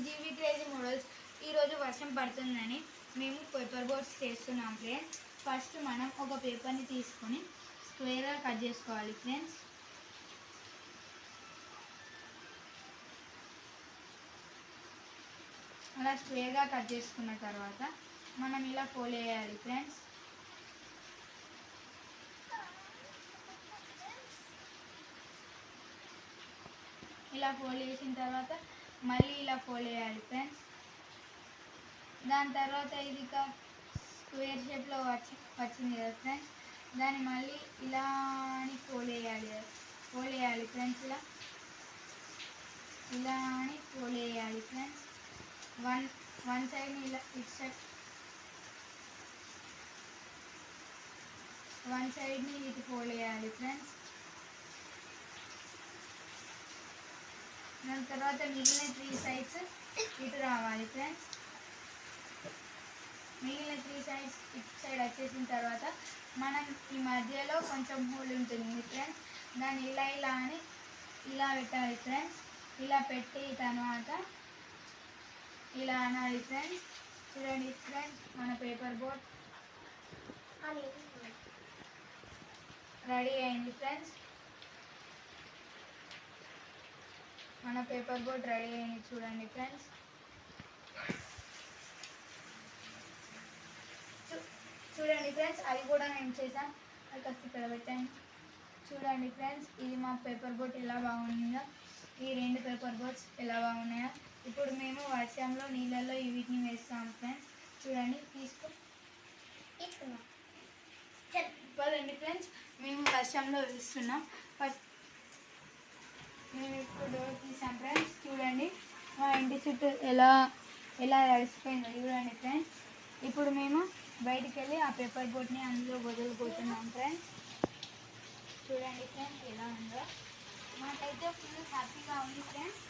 GV crazy models. ఈరోజు వర్షం పడుతుందని మేము పేపర్ బోట్స్ చేస్తున్నాం ఫ్రెండ్స్. ఫస్ట్ మనం ఒక పేపర్ని తీసుకొని స్క్వేర్గా కట్ చేసుకోవాలి ఫ్రెండ్స్. అలా స్క్వేర్గా కట్ చేసుకున్న తర్వాత మనం ఇలా ఫోల్డ్ చేయాలి ఫ్రెండ్స్. ఇలా ఫోల్డ్ చేసిన తర్వాత మళ్ళీ ఇలా ఫోల్డ్ చేయాలి ఫ్రెండ్స్. దాని తర్వాత ఇది స్క్వేర్ షేప్లో వచ్చింది కదా ఫ్రెండ్స్, దాన్ని మళ్ళీ ఇలా అని ఫోల్డ్ చేయాలి ఫ్రెండ్స్. ఇలా అని ఫోల్డ్ చేయాలి ఫ్రెండ్స్. వన్ సైడ్ని ఇలా వన్ సైడ్ని ఇటు ఫోల్డ్ చేయాలి ఫ్రెండ్స్. దాని తర్వాత మిగిలిన 3 సైడ్స్ ఇటు రావాలి ఫ్రెండ్స్. మిగిలిన 3 సైడ్స్ ఇటు సైడ్ వచ్చేసిన తర్వాత మనం ఈ మధ్యలో కొంచెం హోల్ ఉంటుంది ఫ్రెండ్స్, దాన్ని ఇలా అని ఇలా పెట్టాలి ఫ్రెండ్స్. ఇలా పెట్టి తర్వాత ఇలా అనాలి ఫ్రెండ్స్. చూడండి ఫ్రెండ్స్, మన పేపర్ బోట్ రెడీ అయింది ఫ్రెండ్స్. మన పేపర్ బోట్ రెడీ అయింది చూడండి ఫ్రెండ్స్. చూడండి ఫ్రెండ్స్, అది కూడా మేము చేసాం. అది కాస్త ఇక్కడ పెట్టండి. చూడండి ఫ్రెండ్స్, ఇది మా పేపర్ బోట్ ఎలా బాగుందో, ఈ 2 పేపర్ బోట్స్ ఎలా బాగున్నాయో. ఇప్పుడు మేము వర్షంలో నీళ్ళల్లో వీటిని వేస్తాం ఫ్రెండ్స్. చూడండి, తీసుకున్నాం పదండి ఫ్రెండ్స్, మేము వర్షంలో వేస్తున్నాం. మేము ఇప్పుడు డోర్ తీసాం ఫ్రెండ్స్. చూడండి మా ఇంటి చుట్టూ ఎలా తడిసిపోయిందో చూడండి ఫ్రెండ్స్. ఇప్పుడు మేము బయటికి వెళ్ళి ఆ పేపర్ బోట్ని అందులో వదిలిపోతున్నాం ఫ్రెండ్స్. చూడండి ఫ్రెండ్స్ ఎలా ఉందో. మాకైతే ఫుల్ హ్యాపీగా ఉంది ఫ్రెండ్స్.